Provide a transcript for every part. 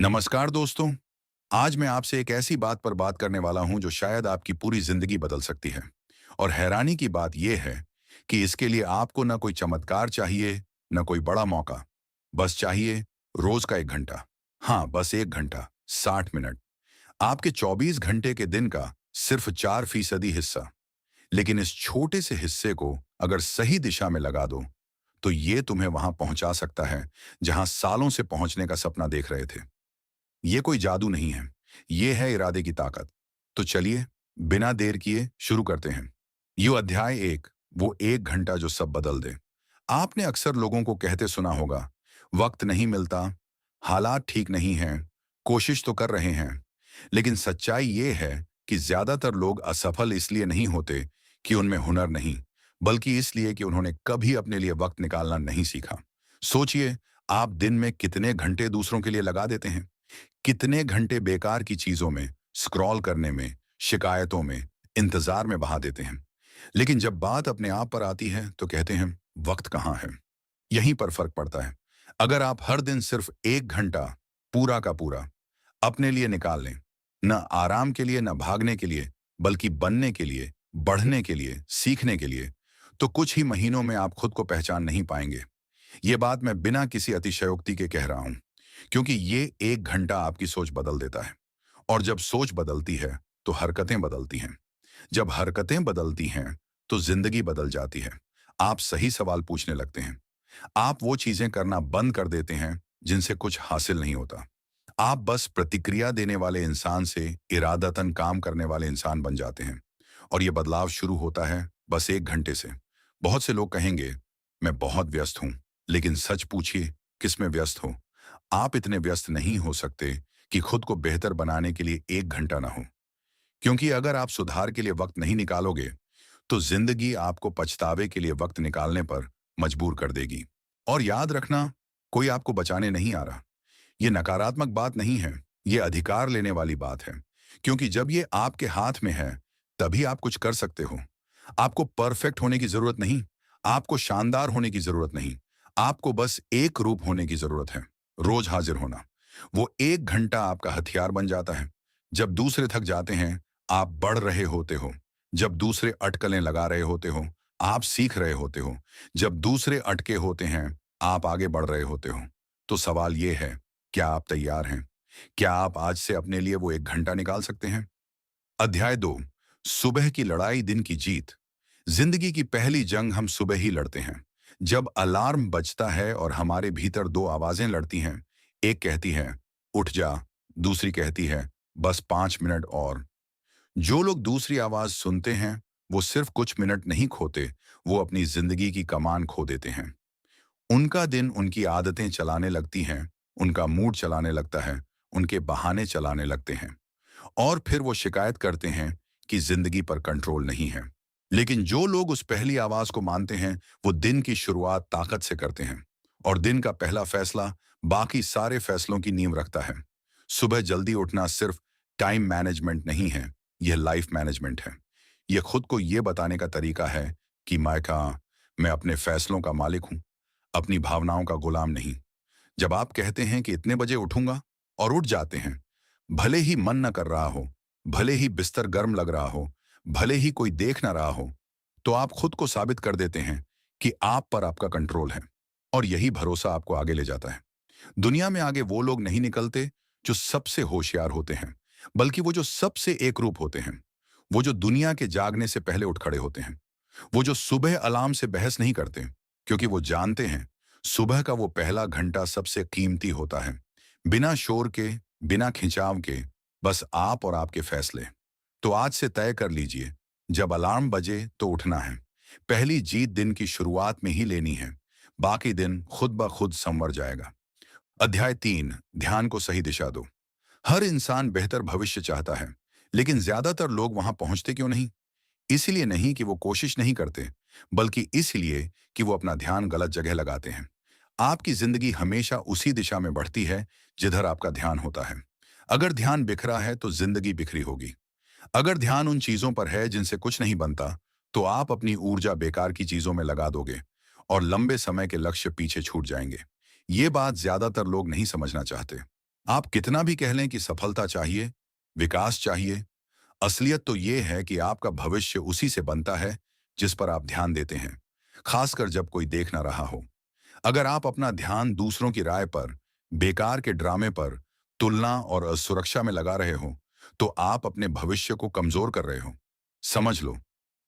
नमस्कार दोस्तों। आज मैं आपसे एक ऐसी बात पर बात करने वाला हूं जो शायद आपकी पूरी जिंदगी बदल सकती है। और हैरानी की बात यह है कि इसके लिए आपको ना कोई चमत्कार चाहिए, ना कोई बड़ा मौका। बस चाहिए रोज का 1 घंटा। हाँ, बस 1 घंटा, 60 मिनट। आपके 24 घंटे के दिन का सिर्फ 4% हिस्सा। लेकिन इस छोटे से हिस्से को अगर सही दिशा में लगा दो तो ये तुम्हें वहां पहुंचा सकता है जहां सालों से पहुंचने का सपना देख रहे थे। ये कोई जादू नहीं है, ये है इरादे की ताकत। तो चलिए, बिना देर किए शुरू करते हैं। यो अध्याय 1, वो 1 घंटा जो सब बदल दे। आपने अक्सर लोगों को कहते सुना होगा, वक्त नहीं मिलता, हालात ठीक नहीं हैं, कोशिश तो कर रहे हैं। लेकिन सच्चाई ये है कि ज्यादातर लोग असफल इसलिए नहीं होते कि उनमें हुनर नहीं, बल्कि इसलिए कि उन्होंने कभी अपने लिए वक्त निकालना नहीं सीखा। सोचिए, आप दिन में कितने घंटे दूसरों के लिए लगा देते हैं। कितने घंटे बेकार की चीजों में, स्क्रॉल करने में, शिकायतों में, इंतजार में बहा देते हैं। लेकिन जब बात अपने आप पर आती है तो कहते हैं वक्त कहाँ है। यहीं पर फर्क पड़ता है। अगर आप हर दिन सिर्फ 1 घंटा पूरा का पूरा अपने लिए निकाल लें, न आराम के लिए, न भागने के लिए, बल्कि बनने के लिए, बढ़ने के लिए, सीखने के लिए, तो कुछ ही महीनों में आप खुद को पहचान नहीं पाएंगे। ये बात मैं बिना किसी अतिशयोक्ति के कह रहा हूं, क्योंकि ये 1 घंटा आपकी सोच बदल देता है। और जब सोच बदलती है तो हरकतें बदलती हैं। जब हरकतें बदलती हैं तो जिंदगी बदल जाती है। आप सही सवाल पूछने लगते हैं। आप वो चीजें करना बंद कर देते हैं जिनसे कुछ हासिल नहीं होता। आप बस प्रतिक्रिया देने वाले इंसान से इरादतन काम करने वाले इंसान बन जाते हैं। और ये बदलाव शुरू होता है बस 1 घंटे से। बहुत से लोग कहेंगे, मैं बहुत व्यस्त हूं। लेकिन सच पूछिए, किसमें व्यस्त हो? आप इतने व्यस्त नहीं हो सकते कि खुद को बेहतर बनाने के लिए 1 घंटा ना हो। क्योंकि अगर आप सुधार के लिए वक्त नहीं निकालोगे तो जिंदगी आपको पछतावे के लिए वक्त निकालने पर मजबूर कर देगी। और याद रखना, कोई आपको बचाने नहीं आ रहा। ये नकारात्मक बात नहीं है, ये अधिकार लेने वाली बात है। क्योंकि जब ये आपके हाथ में है तभी आप कुछ कर सकते हो। आपको परफेक्ट होने की जरूरत नहीं, आपको शानदार होने की जरूरत नहीं, आपको बस एक रूप होने की जरूरत है। रोज हाजिर होना। वो 1 घंटा आपका हथियार बन जाता है। जब दूसरे थक जाते हैं, आप बढ़ रहे होते हो। जब दूसरे अटकलें लगा रहे होते हो, आप सीख रहे होते हो। जब दूसरे अटके होते हैं, आप आगे बढ़ रहे होते हो। तो सवाल ये है, क्या आप तैयार हैं? क्या आप आज से अपने लिए वो 1 घंटा निकाल सकते हैं? अध्याय 2, सुबह की लड़ाई, दिन की जीत। जिंदगी की पहली जंग हम सुबह ही लड़ते हैं। जब अलार्म बजता है और हमारे भीतर दो आवाजें लड़ती हैं। एक कहती है उठ जा, दूसरी कहती है बस 5 मिनट और। जो लोग दूसरी आवाज सुनते हैं वो सिर्फ कुछ मिनट नहीं खोते, वो अपनी जिंदगी की कमान खो देते हैं। उनका दिन उनकी आदतें चलाने लगती हैं, उनका मूड चलाने लगता है, उनके बहाने चलाने लगते हैं। और फिर वो शिकायत करते हैं कि जिंदगी पर कंट्रोल नहीं है। लेकिन जो लोग उस पहली आवाज को मानते हैं वो दिन की शुरुआत ताकत से करते हैं। और दिन का पहला फैसला बाकी सारे फैसलों की नींव रखता है। सुबह जल्दी उठना सिर्फ टाइम मैनेजमेंट नहीं है, यह लाइफ मैनेजमेंट है। यह खुद को यह बताने का तरीका है कि मैं अपने फैसलों का मालिक हूं, अपनी भावनाओं का गुलाम नहीं। जब आप कहते हैं कि इतने बजे उठूंगा और उठ जाते हैं, भले ही मन न कर रहा हो, भले ही बिस्तर गर्म लग रहा हो, भले ही कोई देख ना रहा हो, तो आप खुद को साबित कर देते हैं कि आप पर आपका कंट्रोल है। और यही भरोसा आपको आगे ले जाता है। दुनिया में आगे वो लोग नहीं निकलते जो सबसे होशियार होते हैं, बल्कि वो जो सबसे एकरूप होते हैं। वो जो दुनिया के जागने से पहले उठ खड़े होते हैं। वो जो सुबह अलार्म से बहस नहीं करते, क्योंकि वो जानते हैं सुबह का वो पहला घंटा सबसे कीमती होता है। बिना शोर के, बिना खिंचाव के, बस आप और आपके फैसले। तो आज से तय कर लीजिए, जब अलार्म बजे तो उठना है। पहली जीत दिन की शुरुआत में ही लेनी है। बाकी दिन खुद ब खुद संवर जाएगा। अध्याय 3, ध्यान को सही दिशा दो। हर इंसान बेहतर भविष्य चाहता है, लेकिन ज्यादातर लोग वहां पहुंचते क्यों नहीं? इसलिए नहीं कि वो कोशिश नहीं करते, बल्कि इसलिए कि वो अपना ध्यान गलत जगह लगाते हैं। आपकी जिंदगी हमेशा उसी दिशा में बढ़ती है जिधर आपका ध्यान होता है। अगर ध्यान बिखरा है तो जिंदगी बिखरी होगी। अगर ध्यान उन चीजों पर है जिनसे कुछ नहीं बनता, तो आप अपनी ऊर्जा बेकार की चीजों में लगा दोगे और लंबे समय के लक्ष्य पीछे छूट जाएंगे। ये बात ज्यादातर लोग नहीं समझना चाहते। आप कितना भी कह लें कि सफलता चाहिए, विकास चाहिए, असलियत तो ये है कि आपका भविष्य उसी से बनता है जिस पर आप ध्यान देते हैं, खासकर जब कोई देख ना रहा हो। अगर आप अपना ध्यान दूसरों की राय पर, बेकार के ड्रामे पर, तुलना और असुरक्षा में लगा रहे हो, तो आप अपने भविष्य को कमजोर कर रहे हो। समझ लो,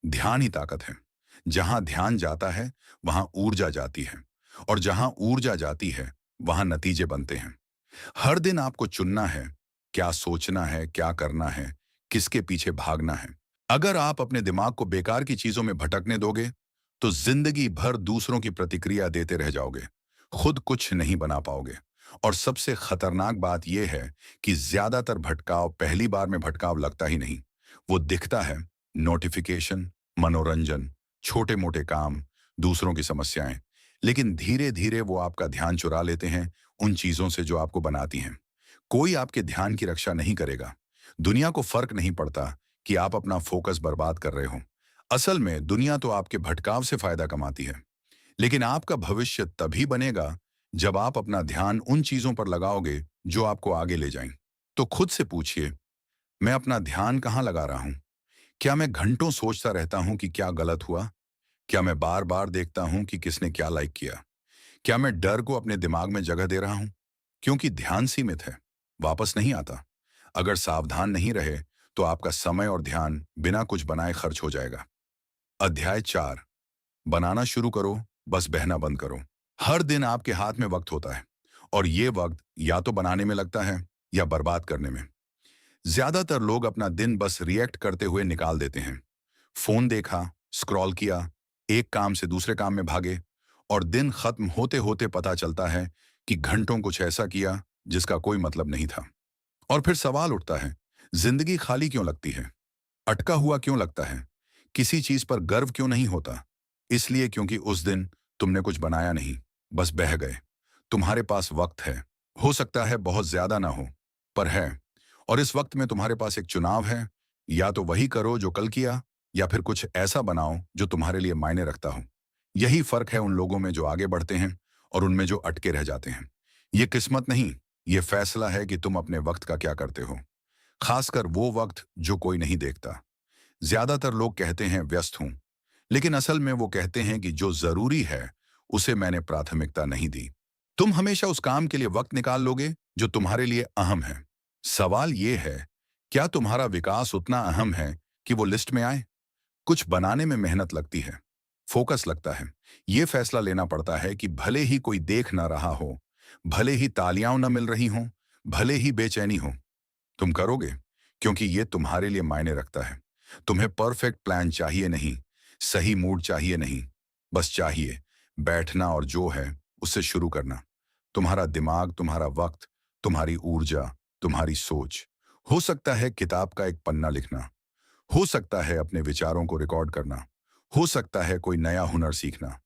ध्यान ही ताकत है। जहां ध्यान जाता है, वहां ऊर्जा जाती है, और जहां ऊर्जा जाती है, वहां नतीजे बनते हैं। हर दिन आपको चुनना है, क्या सोचना है, क्या करना है, किसके पीछे भागना है। अगर आप अपने दिमाग को बेकार की चीजों में भटकने दोगे, तो जिंदगी भर दूसरों की प्रतिक्रिया देते रह जाओगे, खुद कुछ नहीं बना पाओगे। और सबसे खतरनाक बात यह है कि ज्यादातर भटकाव पहली बार में भटकाव लगता ही नहीं। वो दिखता है, नोटिफिकेशन, मनोरंजन, छोटे मोटे काम, दूसरों की समस्याएं। लेकिन धीरे धीरे वो आपका ध्यान चुरा लेते हैं उन चीजों से जो आपको बनाती हैं। कोई आपके ध्यान की रक्षा नहीं करेगा। दुनिया को फर्क नहीं पड़ता कि आप अपना फोकस बर्बाद कर रहे हो। असल में दुनिया तो आपके भटकाव से फायदा कमाती है। लेकिन आपका भविष्य तभी बनेगा जब आप अपना ध्यान उन चीजों पर लगाओगे जो आपको आगे ले जाएं। तो खुद से पूछिए, मैं अपना ध्यान कहाँ लगा रहा हूं? क्या मैं घंटों सोचता रहता हूं कि क्या गलत हुआ? क्या मैं बार बार देखता हूं कि किसने क्या लाइक किया? क्या मैं डर को अपने दिमाग में जगह दे रहा हूं? क्योंकि ध्यान सीमित है, वापस नहीं आता। अगर सावधान नहीं रहे, तो आपका समय और ध्यान बिना कुछ बनाए खर्च हो जाएगा। अध्याय 4। बनाना शुरू करो, बस बहना बंद करो। हर दिन आपके हाथ में वक्त होता है, और ये वक्त या तो बनाने में लगता है या बर्बाद करने में। ज्यादातर लोग अपना दिन बस रिएक्ट करते हुए निकाल देते हैं। फोन देखा, स्क्रॉल किया, एक काम से दूसरे काम में भागे, और दिन खत्म होते होते पता चलता है कि घंटों कुछ ऐसा किया जिसका कोई मतलब नहीं था। और फिर सवाल उठता है, जिंदगी खाली क्यों लगती है? अटका हुआ क्यों लगता है? किसी चीज पर गर्व क्यों नहीं होता? इसलिए क्योंकि उस दिन तुमने कुछ बनाया नहीं, बस बह गए। तुम्हारे पास वक्त है, हो सकता है बहुत ज्यादा ना हो, पर है। और इस वक्त में तुम्हारे पास एक चुनाव है, या तो वही करो जो कल किया, या फिर कुछ ऐसा बनाओ जो तुम्हारे लिए मायने रखता हो। यही फर्क है उन लोगों में जो आगे बढ़ते हैं और उनमें जो अटके रह जाते हैं। ये किस्मत नहीं, ये फैसला है कि तुम अपने वक्त का क्या करते हो, खासकर वो वक्त जो कोई नहीं देखता। ज्यादातर लोग कहते हैं व्यस्त हूं, लेकिन असल में वो कहते हैं कि जो जरूरी है उसे मैंने प्राथमिकता नहीं दी। तुम हमेशा उस काम के लिए वक्त निकाल लोगे जो तुम्हारे लिए अहम है। सवाल ये है, क्या तुम्हारा विकास उतना अहम है कि वो लिस्ट में आए? कुछ बनाने में मेहनत लगती है, फोकस लगता है। ये फैसला लेना पड़ता है कि भले ही कोई देख ना रहा हो, भले ही तालियां न मिल रही हों, भले ही बेचैनी हो, तुम करोगे, क्योंकि ये तुम्हारे लिए मायने रखता है। तुम्हें परफेक्ट प्लान चाहिए नहीं, सही मूड चाहिए नहीं, बस चाहिए बैठना और जो है उससे शुरू करना। तुम्हारा दिमाग, तुम्हारा वक्त, तुम्हारी ऊर्जा, तुम्हारी सोच। हो सकता है किताब का एक पन्ना लिखना, हो सकता है अपने विचारों को रिकॉर्ड करना, हो सकता है कोई नया हुनर सीखना,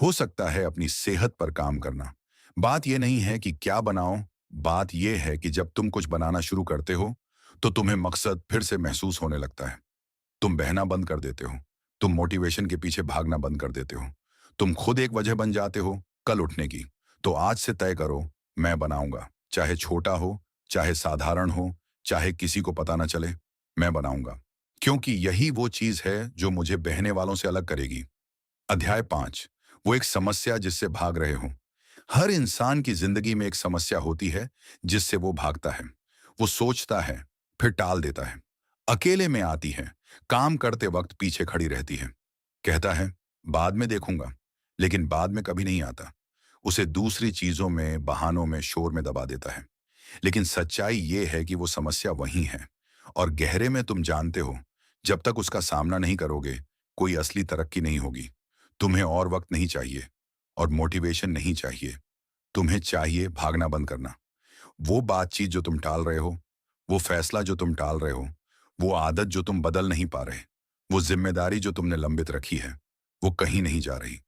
हो सकता है अपनी सेहत पर काम करना। बात यह नहीं है कि क्या बनाओ, बात यह है कि जब तुम कुछ बनाना शुरू करते हो, तो तुम्हें मकसद फिर से महसूस होने लगता है। तुम बहना बंद कर देते हो, तुम मोटिवेशन के पीछे भागना बंद कर देते हो, तुम खुद एक वजह बन जाते हो कल उठने की। तो आज से तय करो, मैं बनाऊंगा, चाहे छोटा हो, चाहे साधारण हो, चाहे किसी को पता ना चले, मैं बनाऊंगा। क्योंकि यही वो चीज है जो मुझे बहने वालों से अलग करेगी। अध्याय 5। वो एक समस्या जिससे भाग रहे हो। हर इंसान की जिंदगी में एक समस्या होती है जिससे वो भागता है। वो सोचता है, फिर टाल देता है, अकेले में आती है, काम करते वक्त पीछे खड़ी रहती है, कहता है बाद में देखूंगा, लेकिन बाद में कभी नहीं आता। उसे दूसरी चीजों में, बहानों में, शोर में दबा देता है। लेकिन सच्चाई ये है कि वो समस्या वही है, और गहरे में तुम जानते हो, जब तक उसका सामना नहीं करोगे, कोई असली तरक्की नहीं होगी। तुम्हें और वक्त नहीं चाहिए, और मोटिवेशन नहीं चाहिए। तुम्हें चाहिए भागना बंद करना। वो बातचीत जो तुम टाल रहे हो, वो फैसला जो तुम टाल रहे हो, वो आदत जो तुम बदल नहीं पा रहे, वो जिम्मेदारी जो तुमने लंबित रखी है, वो कहीं नहीं जा रही।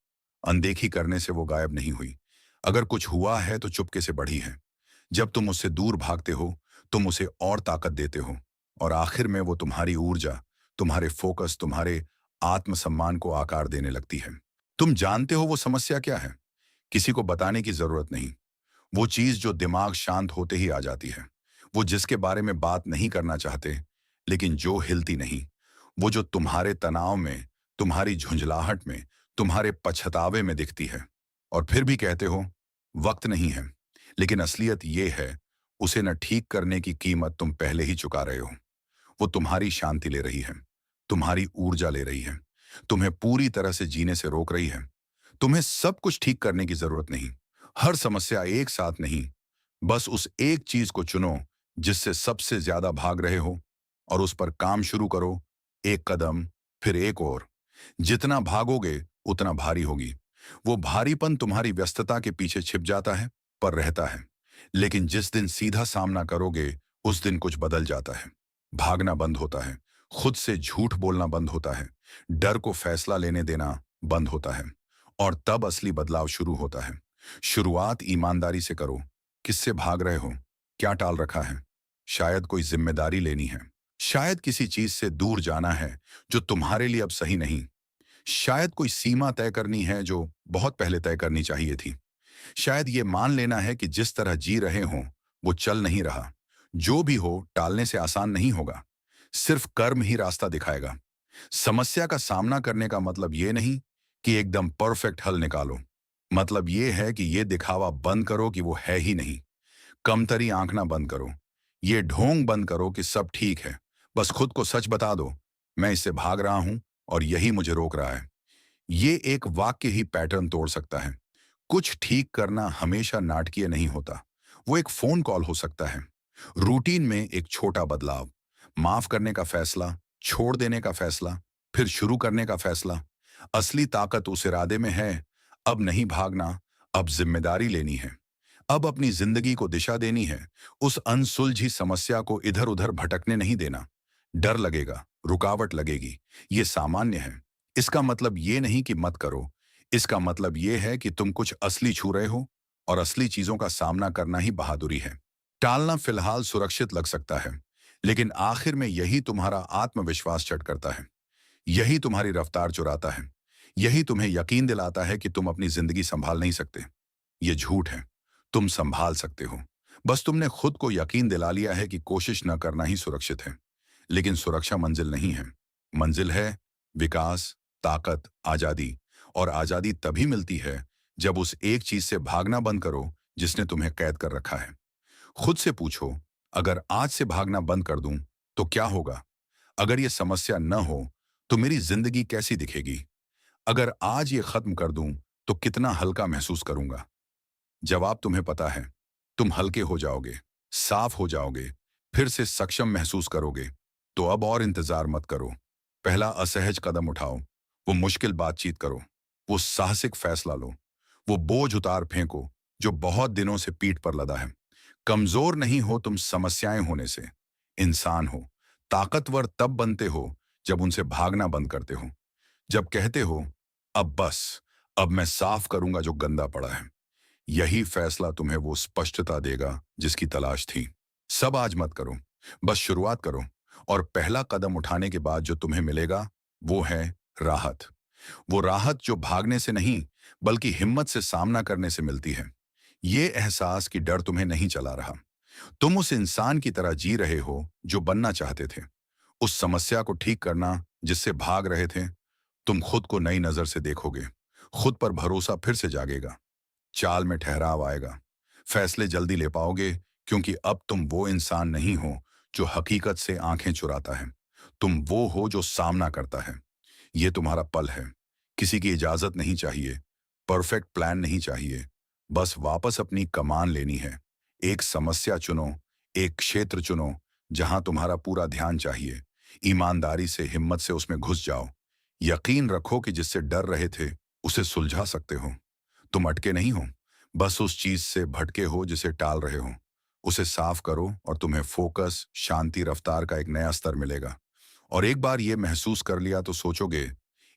अनदेखी करने से वो गायब नहीं हुई। अगर कुछ हुआ है तो चुपके से बढ़ी है। जब तुम उससे दूर भागते हो, तुम उसे और ताकत देते हो, और आखिर में वो तुम्हारी ऊर्जा, तुम्हारे फोकस, तुम्हारे आत्मसम्मान को आकार देने लगती है। तुम जानते हो वो समस्या क्या है, किसी को बताने की जरूरत नहीं। वो चीज जो दिमाग शांत होते ही आ जाती है। वो जिसके बारे में बात नहीं करना चाहते, लेकिन जो हिलती नहीं। वो जो तुम्हारे तनाव में, तुम्हारी झुंझलाहट में, तुम्हारे पछतावे में दिखती है। और फिर भी कहते हो, वक्त नहीं है। लेकिन असलियत ये है, उसे न ठीक करने की कीमत तुम पहले ही चुका रहे हो। वो तुम्हारी शांति ले रही है, तुम्हारी ऊर्जा ले रही है, तुम्हें पूरी तरह से जीने से रोक रही है। तुम्हें सब कुछ ठीक करने की जरूरत नहीं, हर समस्या एक साथ नहीं। बस उस एक चीज को चुनो जिससे सबसे ज्यादा भाग रहे हो, और उस पर काम शुरू करो। एक कदम, फिर एक और। जितना भागोगे उतना भारी होगी। वो भारीपन तुम्हारी व्यस्तता के पीछे छिप जाता है, पर रहता है। लेकिन जिस दिन सीधा सामना करोगे, उस दिन कुछ बदल जाता है। भागना बंद होता है, खुद से झूठ बोलना बंद होता है, डर को फैसला लेने देना बंद होता है। और तब असली बदलाव शुरू होता है। शुरुआत ईमानदारी से करो। किससे भाग रहे हो? क्या टाल रखा है? शायद कोई जिम्मेदारी लेनी है। शायद किसी चीज से दूर जाना है जो तुम्हारे लिए अब सही नहीं। शायद कोई सीमा तय करनी है जो बहुत पहले तय करनी चाहिए थी। शायद ये मान लेना है कि जिस तरह जी रहे हो वो चल नहीं रहा। जो भी हो, टालने से आसान नहीं होगा। सिर्फ कर्म ही रास्ता दिखाएगा। समस्या का सामना करने का मतलब ये नहीं कि एकदम परफेक्ट हल निकालो। मतलब ये है कि ये दिखावा बंद करो कि वो है ही नहीं। कमतरी आंकना बंद करो। ये ढोंग बंद करो कि सब ठीक है। बस खुद को सच बता दो, मैं इससे भाग रहा हूं और यही मुझे रोक रहा है। ये एक वाक्य ही पैटर्न तोड़ सकता है। कुछ ठीक करना हमेशा नाटकीय नहीं होता। वो एक फोन कॉल हो सकता है, रूटीन में एक छोटा बदलाव, माफ करने का फैसला, छोड़ देने का फैसला, फिर शुरू करने का फैसला। असली ताकत उस इरादे में है, अब नहीं भागना, अब जिम्मेदारी लेनी है। अब अपनी जिंदगी को दिशा देनी है। उस अनसुलझी समस्या को इधर उधर भटकने नहीं देना। डर लगेगा, रुकावट लगेगी, ये सामान्य है। इसका मतलब ये नहीं कि मत करो। इसका मतलब ये है कि तुम कुछ असली छू रहे हो, और असली चीजों का सामना करना ही बहादुरी है। टालना फिलहाल सुरक्षित लग सकता है, लेकिन आखिर में यही तुम्हारा आत्मविश्वास चट करता है। यही तुम्हारी रफ्तार चुराता है। यही तुम्हें यकीन दिलाता है कि तुम अपनी जिंदगी संभाल नहीं सकते। ये झूठ है। तुम संभाल सकते हो। बस तुमने खुद को यकीन दिला लिया है कि कोशिश न करना ही सुरक्षित है। लेकिन सुरक्षा मंजिल नहीं है। मंजिल है विकास, ताकत, आजादी। और आजादी तभी मिलती है जब उस एक चीज से भागना बंद करो जिसने तुम्हें कैद कर रखा है। खुद से पूछो, अगर आज से भागना बंद कर दूं तो क्या होगा? अगर ये समस्या न हो तो मेरी जिंदगी कैसी दिखेगी? अगर आज ये खत्म कर दूं तो कितना हल्का महसूस करूंगा? जवाब तुम्हें पता है। तुम हल्के हो जाओगे, साफ हो जाओगे, फिर से सक्षम महसूस करोगे। तो अब और इंतजार मत करो। पहला असहज कदम उठाओ। वो मुश्किल बातचीत करो। वो साहसिक फैसला लो। वो बोझ उतार फेंको जो बहुत दिनों से पीठ पर लदा है। कमजोर नहीं हो तुम समस्याएं होने से, इंसान हो। ताकतवर तब बनते हो जब उनसे भागना बंद करते हो। जब कहते हो, अब बस, अब मैं साफ करूंगा जो गंदा पड़ा है। यही फैसला तुम्हें वो स्पष्टता देगा जिसकी तलाश थी। सब आज मत करो, बस शुरुआत करो। और पहला कदम उठाने के बाद जो तुम्हें मिलेगा वो है राहत। वो राहत जो भागने से नहीं, बल्कि हिम्मत से सामना करने से मिलती है। ये एहसास कि डर तुम्हें नहीं चला रहा। तुम उस इंसान की तरह जी रहे हो जो बनना चाहते थे। उस समस्या को ठीक करना जिससे भाग रहे थे। तुम खुद को नई नजर से देखोगे। खुद पर भरोसा फिर से जागेगा। चाल में ठहराव आएगा। फैसले जल्दी ले पाओगे, क्योंकि अब तुम वो इंसान नहीं हो जो हकीकत से आंखें चुराता है। तुम वो हो जो सामना करता है। ये तुम्हारा पल है। किसी की इजाजत नहीं चाहिए, परफेक्ट प्लान नहीं चाहिए। बस वापस अपनी कमान लेनी है। एक समस्या चुनो, एक क्षेत्र चुनो जहां तुम्हारा पूरा ध्यान चाहिए। ईमानदारी से, हिम्मत से उसमें घुस जाओ। यकीन रखो कि जिससे डर रहे थे उसे सुलझा सकते हो। तुम अटके नहीं हो, बस उस चीज से भटके हो जिसे टाल रहे हो। उसे साफ करो और तुम्हें फोकस, शांति, रफ्तार का एक नया स्तर मिलेगा। और एक बार ये महसूस कर लिया तो सोचोगे,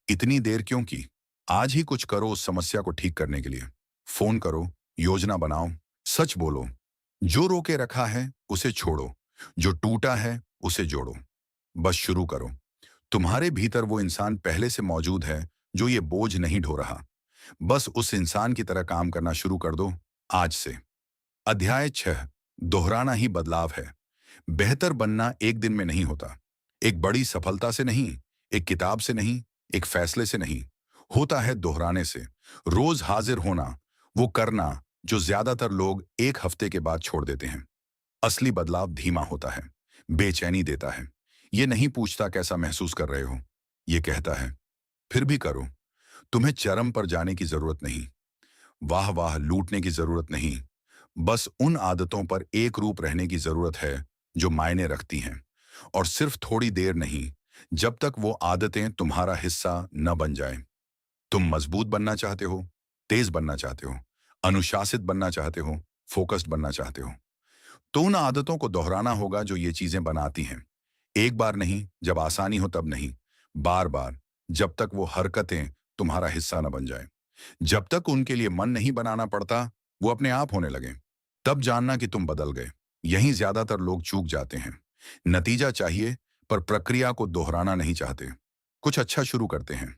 इतनी देर क्यों की? आज ही कुछ करो उस समस्या को ठीक करने के लिए। फोन करो, योजना बनाओ, सच बोलो। जो रोके रखा है उसे छोड़ो, जो टूटा है उसे जोड़ो। बस शुरू करो। तुम्हारे भीतर वो इंसान पहले से मौजूद है जो ये बोझ नहीं ढो रहा। बस उस इंसान की तरह काम करना शुरू कर दो आज से। अध्याय 6। दोहराना ही बदलाव है। बेहतर बनना एक दिन में नहीं होता। एक बड़ी सफलता से नहीं, एक किताब से नहीं, एक फैसले से नहीं। होता है दोहराने से। रोज हाजिर होना, वो करना जो ज्यादातर लोग एक हफ्ते के बाद छोड़ देते हैं। असली बदलाव धीमा होता है, बेचैनी देता है। ये नहीं पूछता कैसा महसूस कर रहे हो, ये कहता है फिर भी करो। तुम्हें चरम पर जाने की जरूरत नहीं, वाह वाह लूटने की जरूरत नहीं। बस उन आदतों पर एक रूप रहने की जरूरत है जो मायने रखती हैं। और सिर्फ थोड़ी देर नहीं, जब तक वो आदतें तुम्हारा हिस्सा न बन जाएं। तुम मजबूत बनना चाहते हो, तेज बनना चाहते हो, अनुशासित बनना चाहते हो, फोकस्ड बनना चाहते हो, तो उन आदतों को दोहराना होगा जो ये चीजें बनाती हैं। एक बार नहीं, जब आसानी हो तब नहीं, बार बार, जब तक वो हरकतें तुम्हारा हिस्सा न बन जाए। जब तक उनके लिए मन नहीं बनाना पड़ता, वो अपने आप होने लगे। तब जानना कि तुम बदल गए। यहीं ज्यादातर लोग चूक जाते हैं। नतीजा चाहिए, पर प्रक्रिया को दोहराना नहीं चाहते। कुछ अच्छा शुरू करते हैं,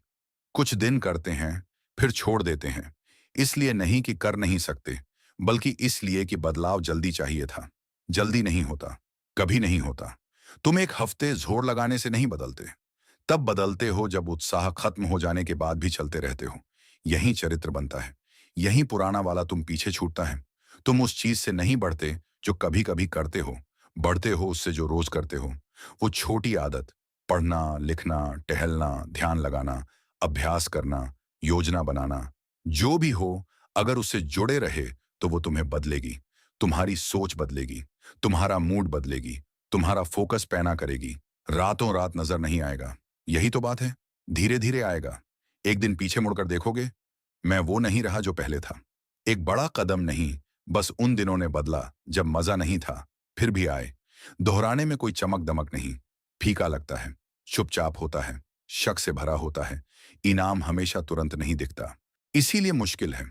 कुछ दिन करते हैं, फिर छोड़ देते हैं। इसलिए नहीं कि कर नहीं सकते, बल्कि इसलिए कि बदलाव जल्दी चाहिए था। जल्दी नहीं होता, कभी नहीं होता। तुम एक हफ्ते जोर लगाने से नहीं बदलते। तब बदलते हो जब उत्साह खत्म हो जाने के बाद भी चलते रहते हो। यही चरित्र बनता है। यही पुराना वाला तुम पीछे छूटता है। तुम उस चीज से नहीं बढ़ते जो कभी कभी करते हो, बढ़ते हो उससे जो रोज करते हो। वो छोटी आदत, पढ़ना, लिखना, टहलना, ध्यान लगाना, अभ्यास करना, योजना बनाना, जो भी हो, अगर उससे जुड़े रहे तो वो तुम्हें बदलेगी। तुम्हारी सोच बदलेगी, तुम्हारा मूड बदलेगी, तुम्हारा फोकस पैना करेगी। रातों रात नजर नहीं आएगा, यही तो बात है। धीरे धीरे आएगा। एक दिन पीछे मुड़कर देखोगे, मैं वो नहीं रहा जो पहले था। एक बड़ा कदम नहीं, बस उन दिनों ने बदला जब मजा नहीं था, फिर भी आए। दोहराने में कोई चमक दमक नहीं, फीका लगता है, चुपचाप होता है, शक से भरा होता है। इनाम हमेशा तुरंत नहीं दिखता, इसीलिए मुश्किल है।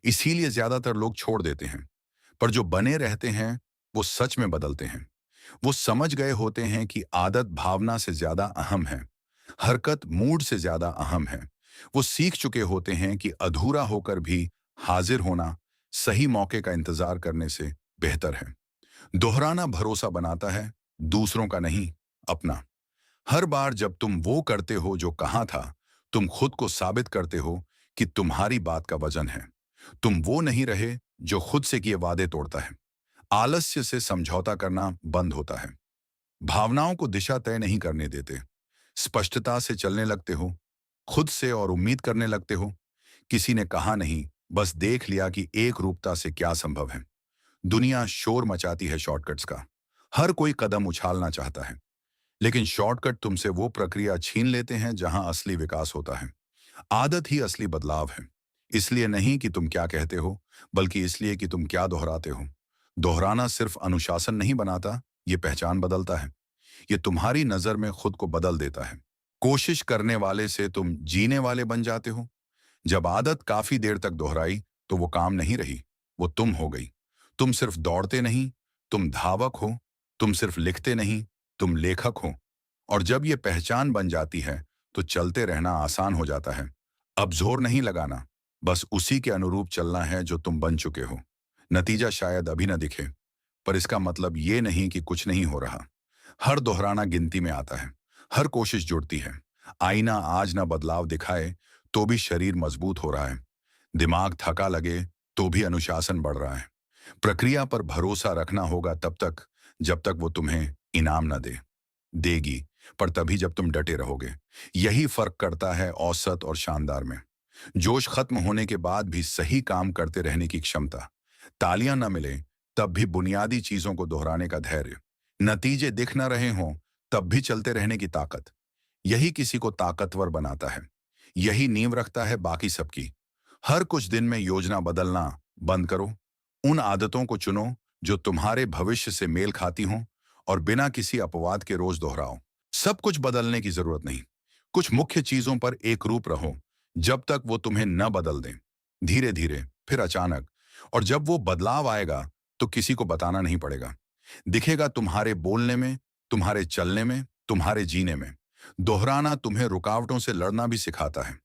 इसीलिए ज्यादातर लोग छोड़ देते हैं। पर जो बने रहते हैं, वो सच में बदलते हैं। वो समझ गए होते हैं कि आदत भावना से ज्यादा अहम है, हरकत मूड से ज्यादा अहम है। वो सीख चुके होते हैं कि अधूरा होकर भी हाजिर होना सही मौके का इंतजार करने से बेहतर है। दोहराना भरोसा बनाता है, दूसरों का नहीं, अपना। हर बार जब तुम वो करते हो जो कहा था, तुम खुद को साबित करते हो कि तुम्हारी बात का वजन है। तुम वो नहीं रहे जो खुद से किए वादे तोड़ता है। आलस्य से समझौता करना बंद होता है। भावनाओं को दिशा तय नहीं करने देते। स्पष्टता से चलने लगते हो, खुद से और उम्मीद करने लगते हो। किसी ने कहा नहीं, बस देख लिया कि एक रूपता से क्या संभव है। दुनिया शोर मचाती है शॉर्टकट्स का। हर कोई कदम उछालना चाहता है, लेकिन शॉर्टकट तुमसे वो प्रक्रिया छीन लेते हैं जहां असली विकास होता है। आदत ही असली बदलाव है। इसलिए नहीं कि तुम क्या कहते हो, बल्कि इसलिए कि तुम क्या दोहराते हो। दोहराना सिर्फ अनुशासन नहीं बनाता, ये पहचान बदलता है। ये तुम्हारी नजर में खुद को बदल देता है। कोशिश करने वाले से तुम जीने वाले बन जाते हो। जब आदत काफी देर तक दोहराई, तो वो काम नहीं रही, वो तुम हो गई। तुम सिर्फ दौड़ते नहीं, तुम धावक हो। तुम सिर्फ लिखते नहीं, तुम लेखक हो। और जब ये पहचान बन जाती है, तो चलते रहना आसान हो जाता है। अब जोर नहीं लगाना, बस उसी के अनुरूप चलना है जो तुम बन चुके हो। नतीजा शायद अभी न दिखे, पर इसका मतलब ये नहीं कि कुछ नहीं हो रहा। हर दोहराना गिनती में आता है, हर कोशिश जुड़ती है। आईना आज ना बदलाव दिखाए, तो भी शरीर मजबूत हो रहा है। दिमाग थका लगे, तो भी अनुशासन बढ़ रहा है। प्रक्रिया पर भरोसा रखना होगा तब तक, जब तक वो तुम्हें इनाम न दे। देगी, पर तभी जब तुम डटे रहोगे। यही फर्क करता है औसत और शानदार में। जोश खत्म होने के बाद भी सही काम करते रहने की क्षमता। तालियां न मिले, तब भी बुनियादी चीजों को दोहराने का धैर्य। नतीजे दिख न रहे हों, तब भी चलते रहने की ताकत। यही किसी को ताकतवर बनाता है। यही नींव रखता है बाकी सबकी। हर कुछ दिन में योजना बदलना बंद करो। उन आदतों को चुनो जो तुम्हारे भविष्य से मेल खाती हों, और बिना किसी अपवाद के रोज दोहराओ। सब कुछ बदलने की जरूरत नहीं, कुछ मुख्य चीजों पर एक रूप रहो, जब तक वो तुम्हें न बदल दें। धीरे धीरे, फिर अचानक। और जब वो बदलाव आएगा, तो किसी को बताना नहीं पड़ेगा। दिखेगा तुम्हारे बोलने में, तुम्हारे चलने में, तुम्हारे जीने में। दोहराना तुम्हें रुकावटों से लड़ना भी सिखाता है।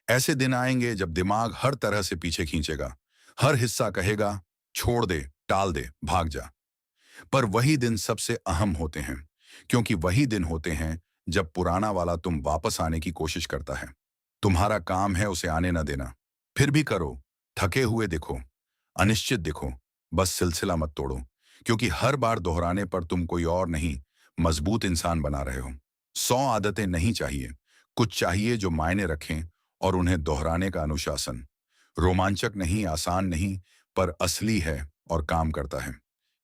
ऐसे दिन आएंगे जब दिमाग हर तरह से पीछे खींचेगा। हर हिस्सा कहेगा छोड़ दे, टाल दे, भाग जा। पर वही दिन सबसे अहम होते हैं, क्योंकि वही दिन होते हैं जब पुराना वाला तुम वापस आने की कोशिश करता है। तुम्हारा काम है उसे आने न देना। फिर भी करो, थके हुए दिखो, अनिश्चित दिखो, बस सिलसिला मत तोड़ो, क्योंकि हर बार दोहराने पर तुम कोई और नहीं, मजबूत इंसान बना रहे हो। 100 आदतें नहीं चाहिए, कुछ चाहिए जो मायने रखें, और उन्हें दोहराने का अनुशासन। रोमांचक नहीं, आसान नहीं, पर असली है और काम करता है।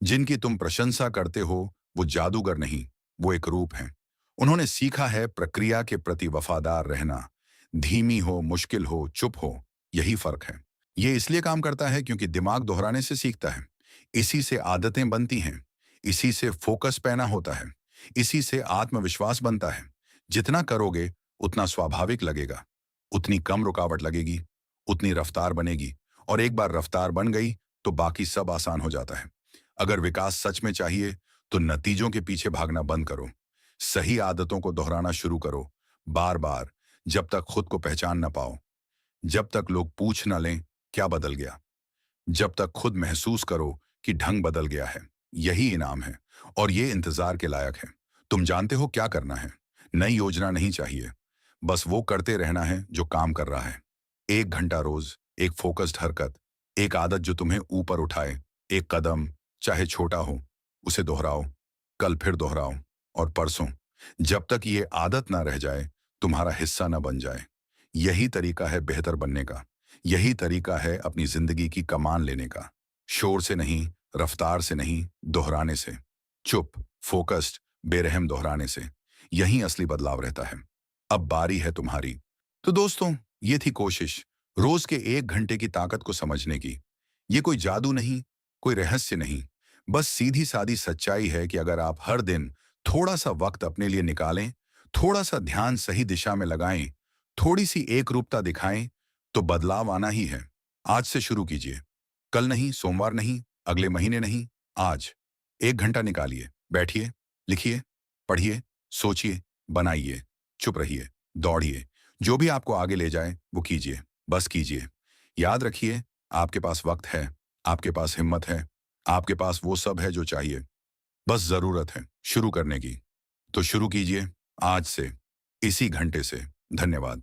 जिनकी तुम प्रशंसा करते हो वो जादूगर नहीं, वो एक रूप हैं। उन्होंने सीखा है प्रक्रिया के प्रति वफादार रहना। धीमी हो, मुश्किल हो, चुप हो, यही फर्क है। ये इसलिए काम करता है क्योंकि दिमाग दोहराने से सीखता है। इसी से आदतें बनती हैं, इसी से फोकस पैना होता है, इसी से आत्मविश्वास बनता है। जितना करोगे उतना स्वाभाविक लगेगा, उतनी कम रुकावट लगेगी, उतनी रफ्तार बनेगी, और एक बार रफ्तार बन गई तो बाकी सब आसान हो जाता है। अगर विकास सच में चाहिए तो नतीजों के पीछे भागना बंद करो। सही आदतों को दोहराना शुरू करो, बार बार, जब तक खुद को पहचान न पाओ, जब तक लोग पूछ न लें क्या बदल गया, जब तक खुद महसूस करो कि ढंग बदल गया है। यही इनाम है, और ये इंतजार के लायक है। तुम जानते हो क्या करना है। नई योजना नहीं चाहिए, बस वो करते रहना है जो काम कर रहा है। 1 घंटा रोज, एक फोकस्ड हरकत, एक आदत जो तुम्हें ऊपर उठाए। एक कदम, चाहे छोटा हो, उसे दोहराओ, कल फिर दोहराओ, और परसों, जब तक ये आदत ना रह जाए, तुम्हारा हिस्सा ना बन जाए। यही तरीका है बेहतर बनने का। यही तरीका है अपनी जिंदगी की कमान लेने का। शोर से नहीं, रफ्तार से नहीं, दोहराने से। चुप, फोकस्ड, बेरहम दोहराने से। यही असली बदलाव रहता है। अब बारी है तुम्हारी। तो दोस्तों, ये थी कोशिश, रोज के 1 घंटे की ताकत को समझने की। ये कोई जादू नहीं, कोई रहस्य नहीं, बस सीधी सादी सच्चाई है कि अगर आप हर दिन थोड़ा सा वक्त अपने लिए निकालें, थोड़ा सा ध्यान सही दिशा में लगाएं, थोड़ी सी एकरूपता दिखाएं, तो बदलाव आना ही है। आज से शुरू कीजिए। कल नहीं, सोमवार नहीं, अगले महीने नहीं, आज। 1 घंटा निकालिए, बैठिए, लिखिए, पढ़िए, सोचिए, बनाइए, चुप रहिए, दौड़िए। जो भी आपको आगे ले जाए वो कीजिए, बस कीजिए। याद रखिए, आपके पास वक्त है, आपके पास हिम्मत है, आपके पास वो सब है जो चाहिए। बस जरूरत है शुरू करने की। तो शुरू कीजिए आज से, इसी घंटे से। धन्यवाद।